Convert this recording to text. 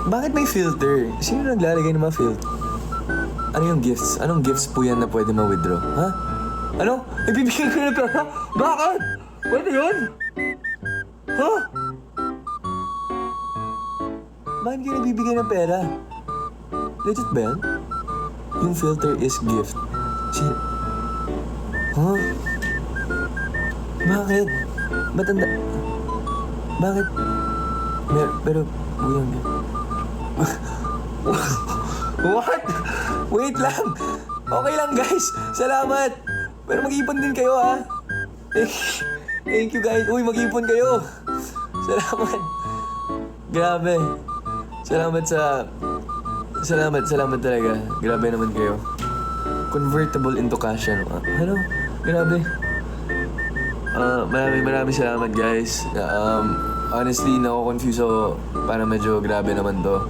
Bakit may filter? Sino naglalagay ng mga filter? Ano yung gifts? Anong gifts po yan na pwede ma-withdraw? Ha? Ano? Ibibigay ko na pera? Bakit? Pwede yun? Ha? Bakit kayo nabibigay ng pera? Legit ba yan? Yung filter is gift. Huh? Bakit? Matanda... Bakit? Pero... What? Wait lang! Okay lang guys! Salamat! Pero mag-ipon din kayo ha! Thank you guys! Uy, mag-ipon kayo! Salamat! Grabe! Salamat talaga. Grabe naman kayo. Convertible into cash yan. Ano? Grabe. Maraming salamat guys. Honestly, nako-confuse ako. Parang medyo grabe naman to.